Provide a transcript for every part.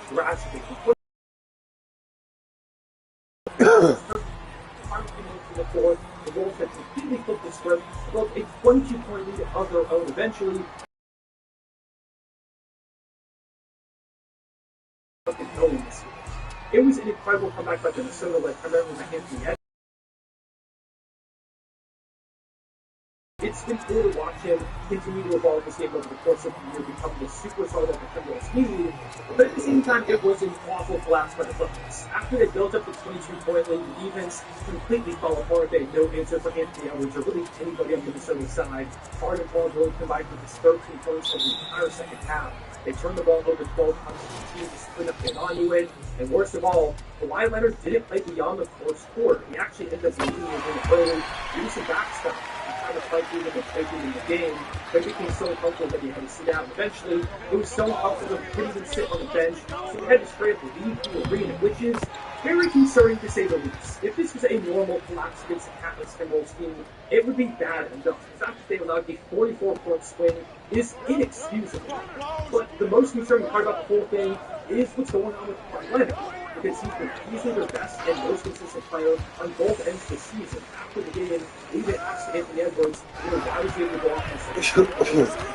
drastically. The fourth, the Wolves had completely flipped the script, broke a 22-point lead of their own eventually. It was an incredible comeback by Minnesota, led primarily by Anthony. It's been cool to watch him continue to evolve this game over the course of the year, become the superstar that the Timberwolves needed, but at the same time, it was an awful collapse by the Clippers. After they built up the 22-point lead, the defense completely fell apart. They had no answer for Anthony Edwards or really anybody on Minnesota's side. Harden Paul really combined with his 13 points for the entire second half. They turned the ball over 12 times to continue to split up and onto it. And worst of all, Kawhi Leonard didn't play beyond the first quarter. He actually ended up leading the game early, using some backstop. Trying to fight through them and play through in the game, but it became so comfortable that he had to sit down. Eventually, it was so comfortable he couldn't even sit on the bench, so he had to straight up leave the arena, which is very concerning to say the least. If this was a normal collapse against the Atlas Timberwolves team, it would be bad enough. The fact that they allowed a 44-point swing is inexcusable. But the most concerning part about the whole thing is what's going on with Kawhi Leonard, because he's been easily their best and most consistent player on both ends of the season. After the game, they even asked Anthony Edwards, why was he able to go off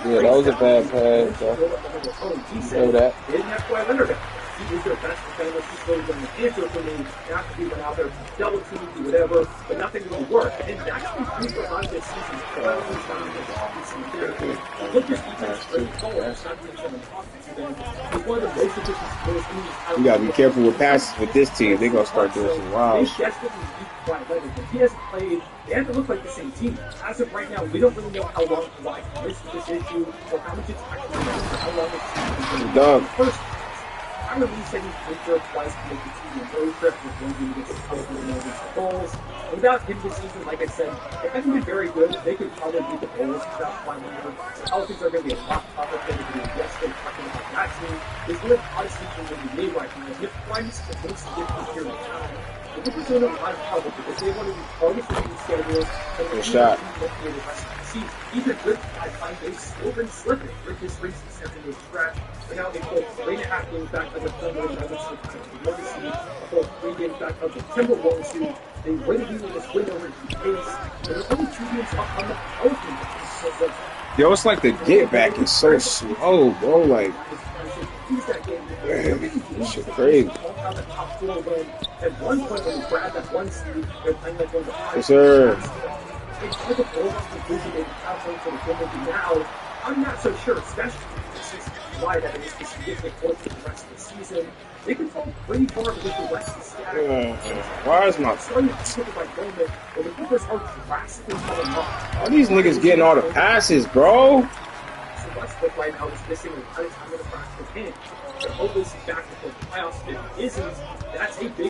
yeah, that was a bad pass. He said, they didn't have Kawhi Leonard out. He was their best defender. He's really going to answer for me. After he went out there to double team, do whatever, but nothing really worked. And that's been true for a lot of this season. Look, this defense is very forward. It's not even showing offense. It's one of the most efficient players in the You gotta be careful with passes with this team. They're gonna start doing some wild shit. They desperately need Kawhi Leonard. If he hasn't played, they have to look like the same team. As of right now, we don't really know how long Kawhi can risk this issue or how much it's actually going to how long it's going to be. First, I remember said he played there twice to make the team a road trip with one game against the Cubs and against the Bulls. Without him this season, like I said, they haven't been very good. They could probably beat the Bulls without Kawhi Leonard. The Pelicans are going to be a lot tougher than they were yesterday talking about that team. There's really a lot of decisions going to be made right now. If Kawhi misses the most significant period of time, the Clippers are in a lot of trouble because they want to do August review schedules and they're going to be the rest of the season. Even good guys find they've still been slipping. With this recent 7-game stretch, but now they pulled 3.5 games back of the Thunder and Nuggets to kind of the seed, pulled 3 games back of the Timberwolves who they win this win over the Pace, and they're only 2 games up on the Pelicans. Yo, it's like the get back is so slow, bro. Like, this shit crazy. At one point, when they grabbed that 1 seed, they're playing like one of the highest. Yes, sir. It's like a Bulls division they have for the game now. I'm not so sure, especially why that is the significant point for the rest of the season. They can fall pretty far with the West is scattered. Why is my starting to slip by moment, but the Clippers are drastically falling off. Are these niggas getting all the passes, bro? So Westbrook right now is missing a ton of time in the practical game. So hope this is back before the playoffs. If it isn't, that's a big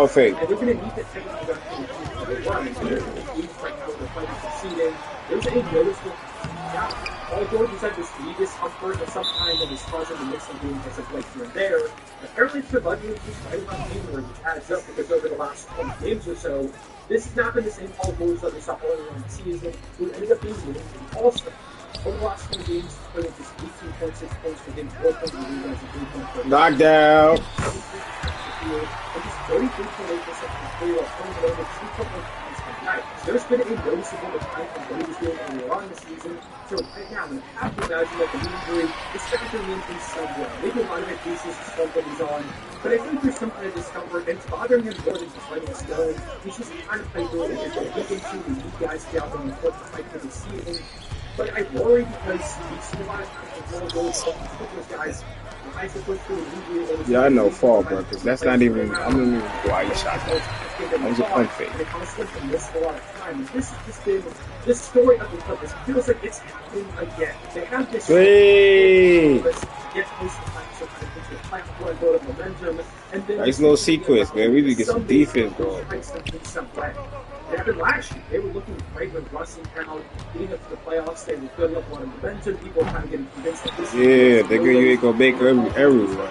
fake. and they're going to need to take production to the run. There's right now they're fighting succeeding. There's a noticeable gap. All George said was needed comfort of some kind that is causing the mixing game as of like here and there. Apparently it's budget is just right around January, which adds up because over the last 20 games or so, this has not been the same Paul George that we saw earlier in the season, who ended up being winning the All-Star. Over the last 20 games, he's put in just 18.6 points for game 4.3 rebounds and 3.4. Knockdown. And just 33.8% from free while turning it over 2.1 times per night. There's been a noticeable decline from what he was doing earlier on in the season. So right now, I have to imagine that the injury is factoring in some way. Maybe a lot of it is the slump that he's on. But I think there's some kind of discomfort, and it's bothering him more than just letting us go. He's just trying to play through it. It's a week into the need guys to be out there on the court to fight for the season. But I worry because we've seen a lot of times with more goals from those guys. Yeah, I know fall, bro, because that's not even, I don't even know why he shot that. That was a pump fake. This has just been the story of the Clippers. It feels like it's happening again. They have this nice little sequence, man. We need to get some defense going. It happened last year. They were looking great with Russ in town, leading up to the playoffs. They were building up a lot of momentum. People kind of getting convinced that this nigga, you ain't gonna make everyone,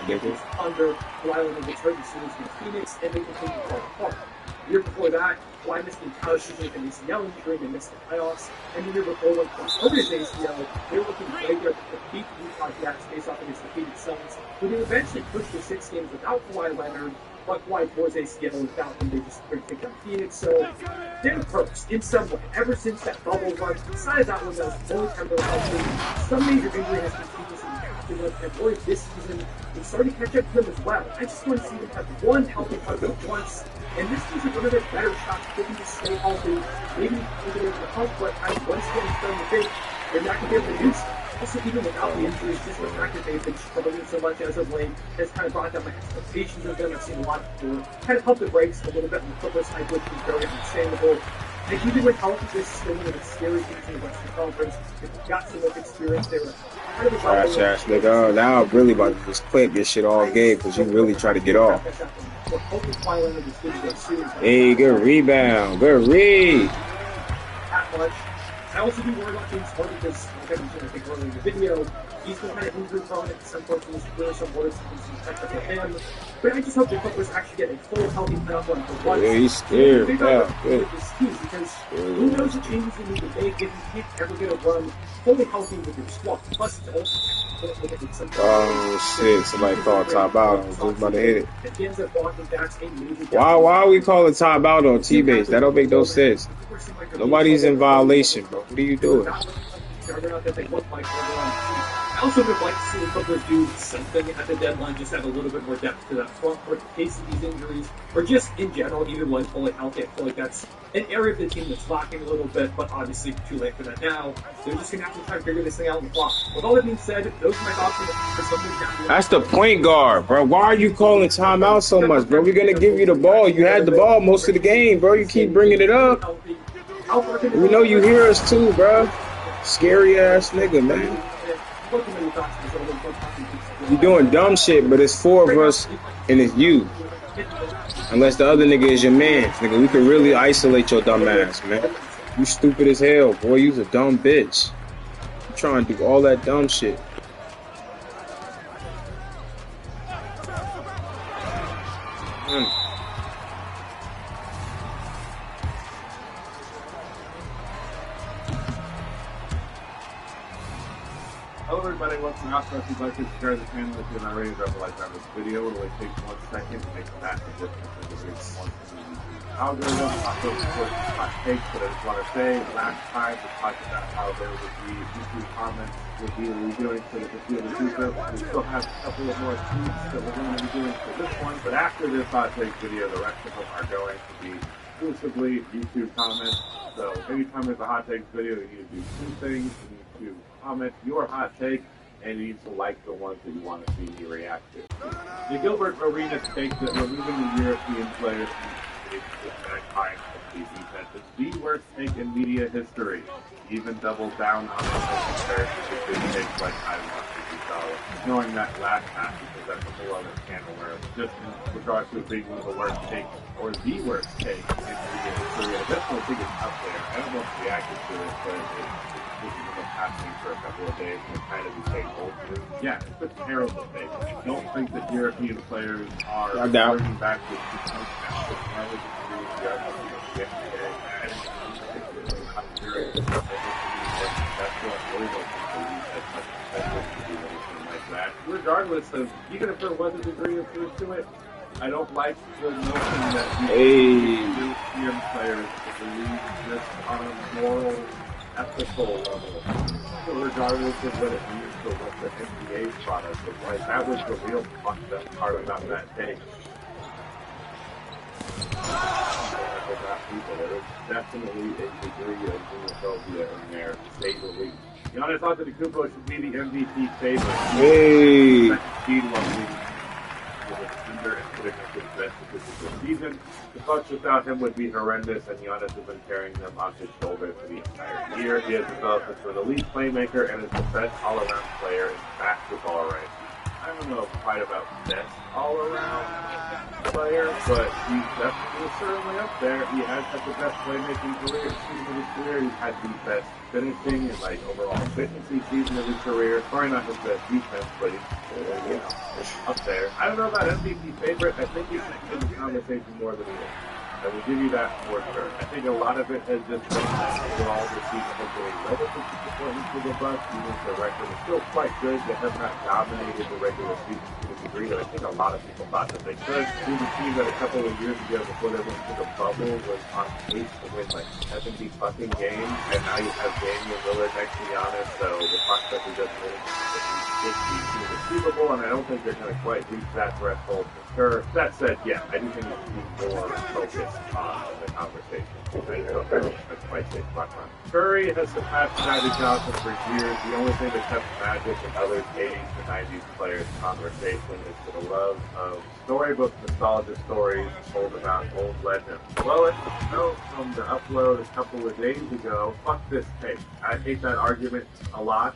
nigga. Under Kawhi Leonard gets hurt as soon as Phoenix, and they continue to fall apart. The year before that, Kawhi missed the entire season with an ACL injury and they missed the playoffs. And the year before, when crossed over his ACL, they were looking great there to beat the Utah Jazz face off against the Phoenix Suns, who they eventually pushed to 6 games without Kawhi Leonard. But Kawhi tore his ACL without him, they just couldn't take down Phoenix. So they're cursed in some way. Ever since that bubble run, besides that one that was only time to healthy, some major injury has continuously happened with them. Or this season, it's starting to catch up to them as well. I just want to see them have one healthy partner once. And this season, one of their better shots, they can just stay healthy. Maybe even in the help, but once they're starting to think, they're not going to be able to do so. Also, even without the injuries, just the fact that they've been struggling so much as of late has kind of brought down my expectations of them. I've seen a lot of people kind of pump the brakes a little bit on the Clippers side, which is very understandable. And even with health, this is still one of the scary teams in the Western Conference. They've got so much experience. They were kind of Trash ass nigga. Now I'm really about to just clip this shit all game because you really try to get off. Hey, good rebound. Good read. That much. I also do worry about James Harden because, like I mentioned, I think earlier in the video, he's been kind of injury prone at some point in his career, some words and catch up with him. But I just hope the Clippers actually get a full, healthy playoff run for once. Yeah, he's scared. Because who knows the changes they need to make if you can't ever get a run fully healthy with your squad. Plus, it's also oh shit, somebody called timeout. I was just about to hit it. Why are we calling timeout on T-base? That don't make no sense. Nobody's in violation, bro. What are you doing? I also would like to see the Clippers do something at the deadline, just have a little bit more depth to that front court in case of these injuries, or just in general, even when fully healthy. I feel like that's an area of the team that's lacking a little bit, but obviously too late for that now. They're just going to have to try and figure this thing out on the clock. With all that being said, those are my thoughts for something down. That's the point guard, bro. Why are you calling timeout so much, bro? We're going to give you the ball. You had the ball most of the game, bro. You keep bringing it up. We know you hear us too, bro. Scary ass nigga, man. You're doing dumb shit, but it's 4 of us and it's you. Unless the other nigga is your man, nigga. We can really isolate your dumb ass, man. You stupid as hell, boy. You's a dumb bitch. You trying to do all that dumb shit. Hello everybody, welcome to Oscar. If you'd like to subscribe to the channel, if you're not ready to drop a like on this video, it only takes 1 second to make a massive difference in the video on the algorithm. Also, of course, hot takes, but I just want to say, last time we talked about how there would be YouTube comments we'll be redoing for the Field of Future. We still have a couple of more tweets that we're going to be doing for this one, but after this hot take video, the rest of them are going to be exclusively YouTube comments. So anytime there's a hot takes video, you need to do 2 things. You need to comment your hot take, and you need to like the ones that you want to see me react to. The Gilbert Arena states that removing the European players from the mankind of the defense is the worst take in media history. He even doubles down on the comparison to big takes like I want to be solid, knowing that last half because that's a whole other can of worms. Just in regards to it being one of the worst takes, or the worst take in media history, I definitely think it's up there. I don't know if reacted to it, but it's happening for a couple of days and it kind of became old news. Yeah, it's a terrible thing. I don't think that European players are reverting back to regardless of, even if there was a degree of truth to it, I don't like the notion that European players believe this on a moral, ethical level, regardless of what it means for what the NBA's product is like. That was the real fucked up part about that take. There is definitely a degree of xenophobia in there, to say the least. Giannis Antetokounmpo should be the MVP favorite. Hey! Season. The Bucks without him would be horrendous, and Giannis has been carrying them on his shoulders for the entire year. He has developed into an elite playmaker and is the best all-around player in basketball right now. I don't know quite about best all-around player, but he's definitely certainly up there. He has had the best playmaking career season of his career. He's had the best finishing and overall efficiency season of his career. Probably not his best defense, but he's up there. I don't know about MVP favorite. I think he's in the conversation more than he is. I will give you that for sure. I think a lot of it has just been that overall the season has been a relatively disappointing for the Bucks, even if the record is still quite good. They have not dominated the regular season to the degree that I think a lot of people thought that they could. Even the team that a couple of years ago, before they went to the bubble, was on pace to win like 70 fucking games, and now you have Damian Lillard next to Giannis, so the prospect of just winning 50 seems achievable, and I don't think they're going to quite reach that threshold for sure. That said, yeah, I do think it should be more focused on the conversation. I don't know that's quite safe background. Curry has surpassed Magic Johnson for years. The only thing that kept Magic and other 80s to 90s players in conversation is for the love of storybook nostalgia stories told about old legends. Well, as you know from the upload a couple of days ago, fuck this tape. I hate that argument a lot.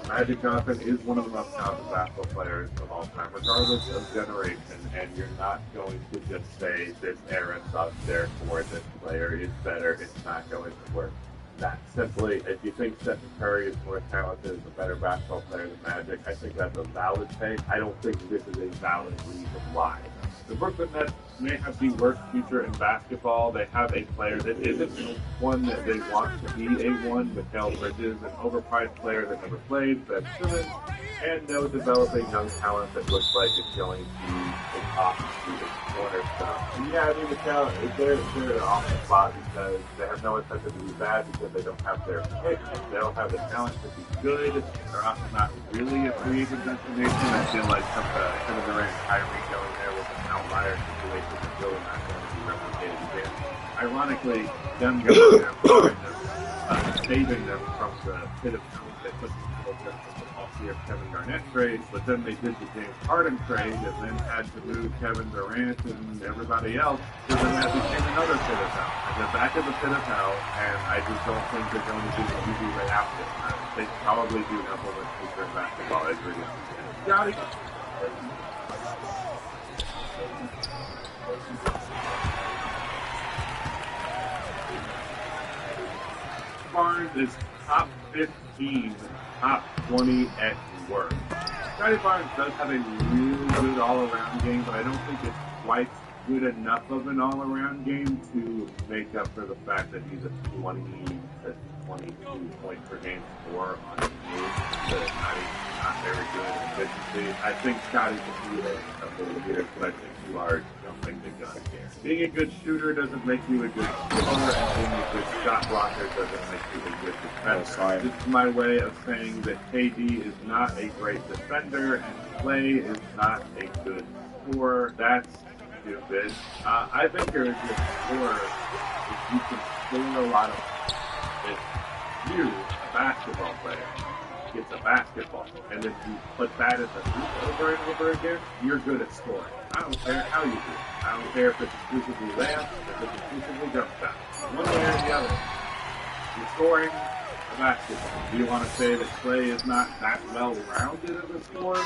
Magic Johnson is one of the most talented basketball players of all time, regardless of generation, and you're not going to just say this era sucks, therefore this player is better. It's not going to work that simply. If you think Stephen Curry is more talented, is a better basketball player than Magic, I think that's a valid take. I don't think this is a valid reason why. The Brooklyn Nets may have the worst future in basketball. They have a player that isn't one that they want to be a one. Mikal Bridges, an overpriced player that never played, Ben Simmons, and no developing young talent that looks like it's going to be off the cornerstone. And yeah, I mean, Mikal, they're in an awful spot because they have no incentive to be bad because they don't have their pick. They don't have the talent to be good. They're also not really a free agent destination. I feel like Kevin Durant and Kyrie going there was an outlier situation that's really not going to be replicated again. Ironically, them going there, saving them from the pit of hell that put them in the all-year Kevin Garnett trade, but then they did the James Harden trade and then had to move Kevin Durant and everybody else, so then that became another pit of hell. And they're back in the pit of hell, and I just don't think they're going to do the easy way out of it. They probably do have a much future in basketball, I agree. Scotty? Barnes is top 15, top 20 at worst. Scotty Barnes does have a really good all-around game, but I don't think it's quite good enough of an all-around game to make up for the fact that he's a 20 to 22 point per game scorer on his move. Not very good efficiency. I think Scotty can do it in a couple of years, but I think you are jumping the gun here. Being a good shooter doesn't make you a good scorer, and being a good shot blocker doesn't make you a good defender. This is my way of saying that KD is not a great defender, and Clay is not a good scorer. That's stupid. I think you're a good scorer if you can score a lot of. If you, a basketball player, gets a basketball, and if you put that as a hoop over and over again, you're good at scoring. I don't care how you do it. I don't care if it's exclusively layup, if it's exclusively jump shot. One way or the other, you're scoring a basketball. Do you want to say that Clay is not that well-rounded as a scorer?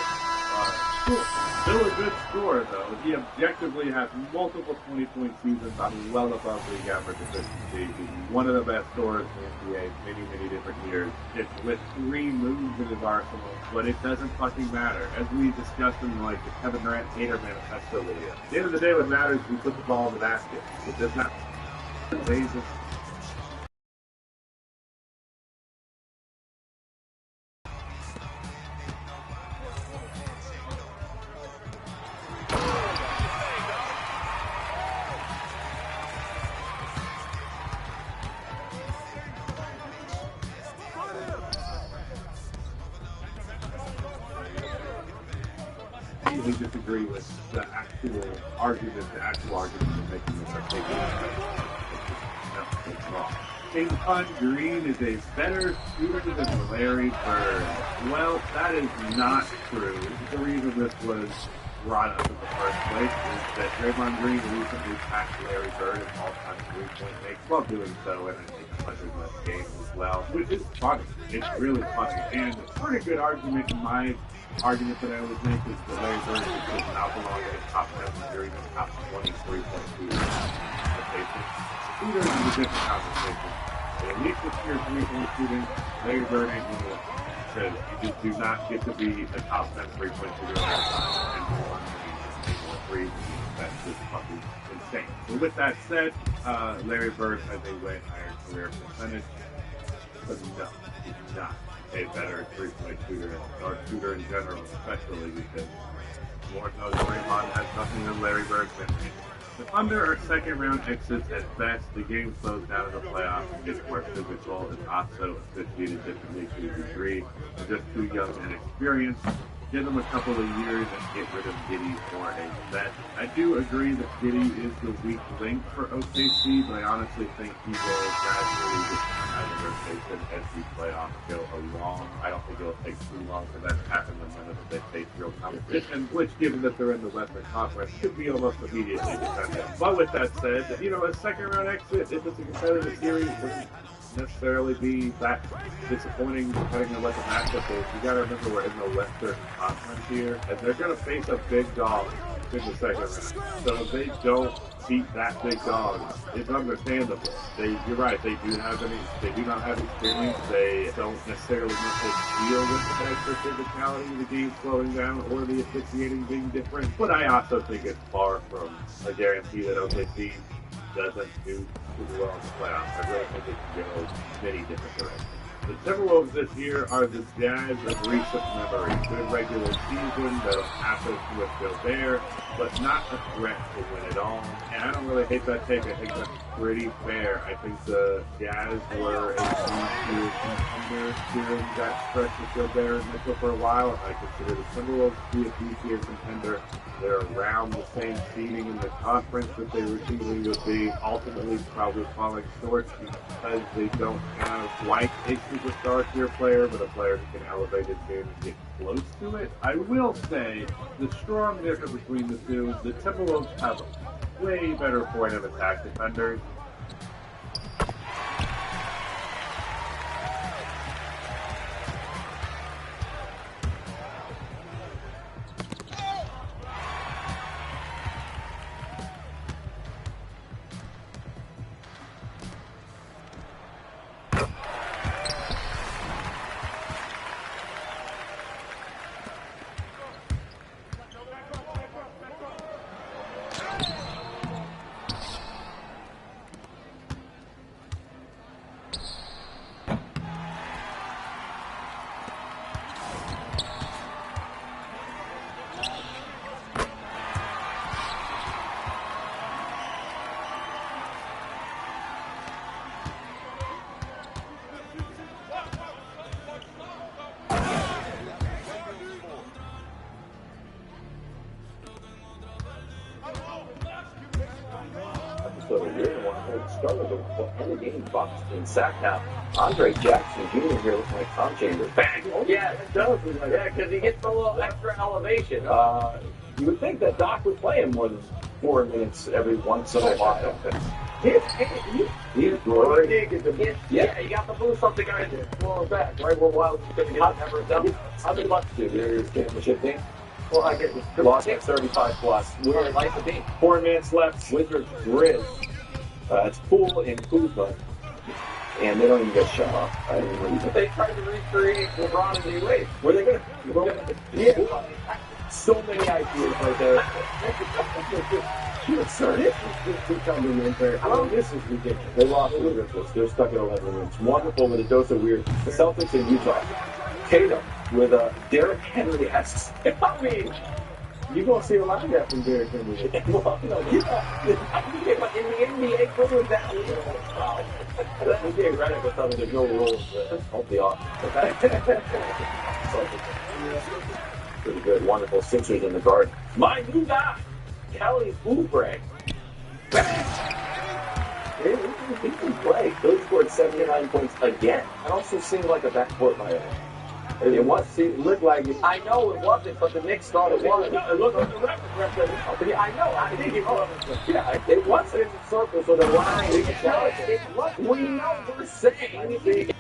Sure. Still a good scorer, though. He objectively has multiple 20-point seasons on well above league average efficiency. He's one of the best scorers in the NBA many, many different years. It's with 3 moves in his arsenal, but it doesn't fucking matter. As we discussed in like the Kevin Durant hater manifesto video. At the end of the day, what matters is we put the ball in the basket. It does not. Amazing. We disagree with the actual argument you're making with our taking it's wrong. James Green is a better shooter than Larry Bird. Well, that is not true. The reason this was brought up in the first place is that Draymond Green recently passed Larry Bird in all-time three-point makes while doing so, and I think 100 less games as well, which is funny. It's really funny, and a pretty good argument in my argument that I always make is that Larry Bird does not belong in the top 10 or even top 23 point shooters. Shooters is a different conversation. But at least with your 3-point shooting, Larry Bird ain't one of them. Because you just do not get to be a top 10 3-point shooter all the time. And 3. That's just fucking insane. So with that said, Larry Bird has a way higher career percentage, but no, he's not a better three-point shooter or shooter in general, especially because Lord knows Draymond has nothing than Larry Bird's mid-range. The Thunder are second-round exits at best. The game slows down in the playoffs and gets more physical. It's also officiated differently to a degree. They're just too young and inexperienced. Give them a couple of years and get rid of Giddey for a vet. I do agree that Giddey is the weak link for OKC, but I honestly think he will gradually get out of rotation as the playoffs go along. I don't think it'll take too long for that to happen the minute that they face real competition, which, given that they're in the Western Conference, should be almost immediately defended. But with that said, a second-round exit, if it's a competitive series, wouldn't necessarily be that disappointing depending on what the matchup is. You gotta remember we're in the Western Conference here, and they're gonna face a big dog in the second round. So if they don't beat that big dog, it's understandable. You're right, they do not have experience. They don't necessarily need to deal with the extra physicality, the game slowing down, or the officiating being different. But I also think it's far from a guarantee that OKC doesn't do super well in the playoffs. I really think it can go many different directions. The Timberwolves this year are the Jazz of recent memory. Good regular season, they'll happen with Gobert, but not a threat to win it all. And I don't really hate that take. I think that's pretty fair. I think the Jazz were a two-tier contender during that stretch with Gobert and Mitchell for a while. I consider the Timberwolves to be a two-tier contender. They're around the same seeding in the conference that they routinely would be, ultimately probably falling short because they don't have quite a superstar tier player, but a player who can elevate his game and get close to it. I will say the strong difference between the two, the Timberwolves have way better point of attack defenders. So you're the one who started the game Bucks in sack now. Andre Jackson Jr. here looking like Tom Chambers. Bang! Yeah, it does. Yeah, because he gets a little extra elevation. You would think that Doc would play him more than 4 minutes every once in a while. He's great. Yeah, you got the boost on the guy that's flowing back. Right where Wild is going to get never done. How did Bucks do their championship game? Well, I get this. Lost at 35 plus. We're like the team. 4 minutes left. Wizards Grizz. It's Poole and Kuzma. And they don't even get shut off. They tried to recreate LeBron in new ways. Were they going to? Yeah. So many ideas right there. This is ridiculous. They lost to the Grizzlies. They're stuck at 11 wins. Wonderful with a dose of weird. The Celtics in Utah. Tatum with a Derrick Henry-esque. I mean, you're going to see a lot of that from Derrick Henry. Well, no, but in the NBA, what was that? We gave Reddit with something. There's no rules. Hopefully off. Pretty good. Wonderful. Sixers in the guard. My new guy, Kelly Oubre. He can play. Billy scored 79 points again. It also seemed like a backcourt by it looked like it. I know it wasn't, but the Knicks thought it was. No, it looked like the referee. I know. I think it was. Yeah, it wasn't in the circle, so the line is challenging. We know we're saying.